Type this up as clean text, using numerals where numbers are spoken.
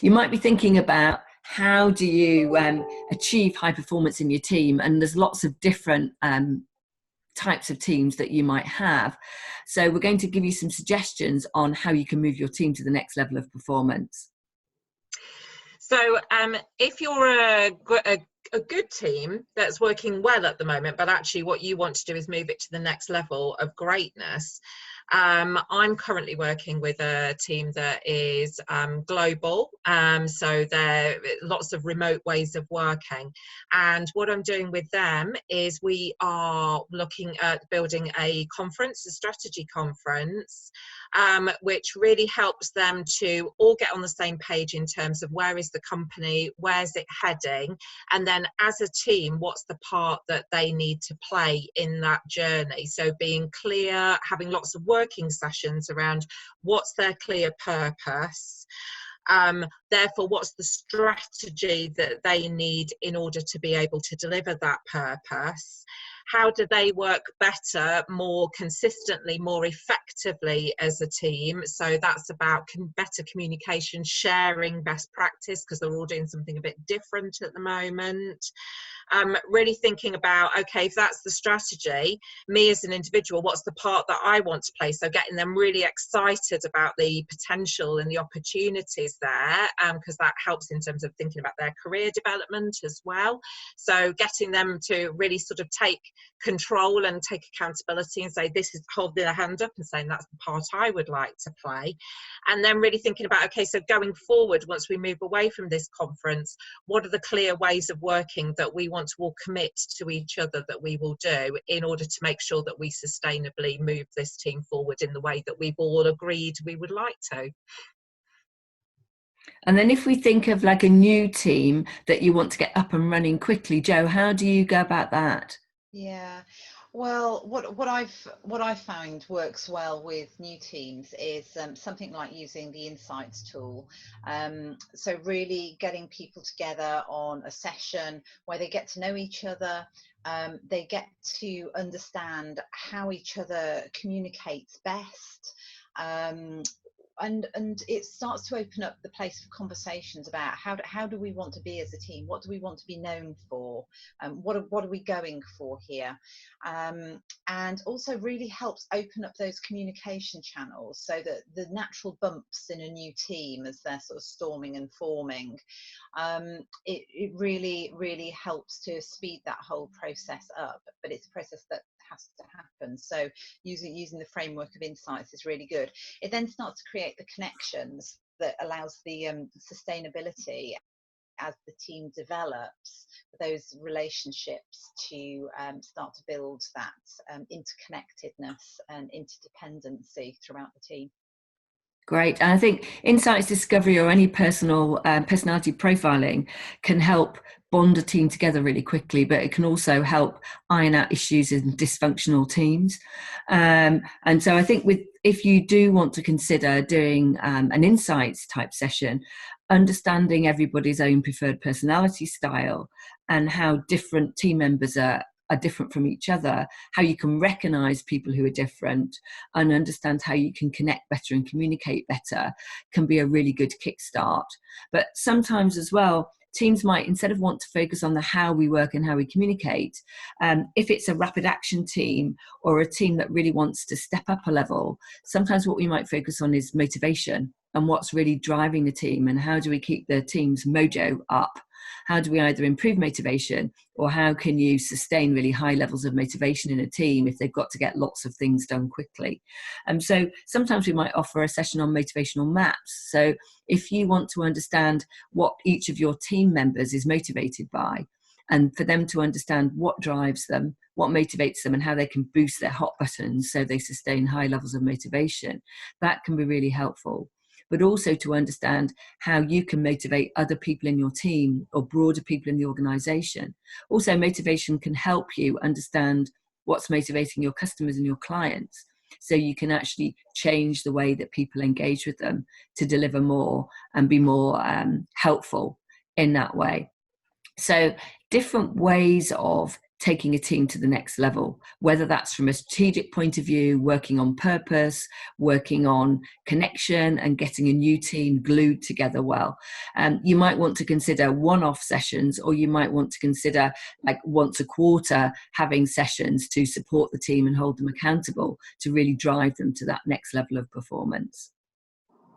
you might be thinking about how do you achieve high performance in your team, and there's lots of different types of teams that you might have. So we're going to give you some suggestions on how you can move your team to the next level of performance. So if you're a good team that's working well at the moment, but actually what you want to do is move it to the next level of greatness. I'm currently working with a team that is global, so there are lots of remote ways of working, and what I'm doing with them is we are looking at building a conference, a strategy conference, which really helps them to all get on the same page in terms of where is the company, where's it heading, and then as a team, what's the part that they need to play in that journey. So being clear, having lots of working sessions around what's their clear purpose, therefore what's the strategy that they need in order to be able to deliver that purpose. How do they work better, more consistently, more effectively as a team? So that's about better communication, sharing best practice, because they're all doing something a bit different at the moment. Really thinking about, okay, if that's the strategy, me as an individual, what's the part that I want to play? So getting them really excited about the potential and the opportunities there, because that helps in terms of thinking about their career development as well. So getting them to really sort of take control and take accountability and say, this is, hold their hand up and saying that's the part I would like to play. And then really thinking about, okay, so going forward, once we move away from this conference, what are the clear ways of working that we want to all commit to each other that we will do in order to make sure that we sustainably move this team forward in the way that we've all agreed we would like to. And then if we think of like a new team that you want to get up and running quickly, Jo, how do you go about that? Yeah, well, what I've found works well with new teams is something like using the insights tool. So really getting people together on a session where they get to know each other. They get to understand how each other communicates best. And it starts to open up the place for conversations about how do we want to be as a team, what do we want to be known for, what are we going for here, and also really helps open up those communication channels so that the natural bumps in a new team as they're sort of storming and forming, it really helps to speed that whole process up, but it's a process that has to happen. So using the framework of insights is really good. It then starts to create the connections that allows the sustainability as the team develops, those relationships to start to build that interconnectedness and interdependency throughout the team. Great. And I think insights discovery or any personality profiling can help bond a team together really quickly, but it can also help iron out issues in dysfunctional teams. And so I think if you do want to consider doing an insights type session, understanding everybody's own preferred personality style and how different team members are different from each other, how you can recognize people who are different and understand how you can connect better and communicate better can be a really good kickstart. But sometimes as well, teams might, instead of want to focus on the how we work and how we communicate, if it's a rapid action team or a team that really wants to step up a level, sometimes what we might focus on is motivation and what's really driving the team and how do we keep the team's mojo up. How do we either improve motivation or how can you sustain really high levels of motivation in a team if they've got to get lots of things done quickly? So sometimes we might offer a session on motivational maps. So if you want to understand what each of your team members is motivated by, and for them to understand what drives them, what motivates them, and how they can boost their hot buttons so they sustain high levels of motivation, that can be really helpful. But also to understand how you can motivate other people in your team or broader people in the organization. Also, motivation can help you understand what's motivating your customers and your clients, so you can actually change the way that people engage with them to deliver more and be more helpful in that way. So different ways of taking a team to the next level, whether that's from a strategic point of view, working on purpose, working on connection and getting a new team glued together well. You might want to consider one-off sessions, or you might want to consider like once a quarter having sessions to support the team and hold them accountable to really drive them to that next level of performance.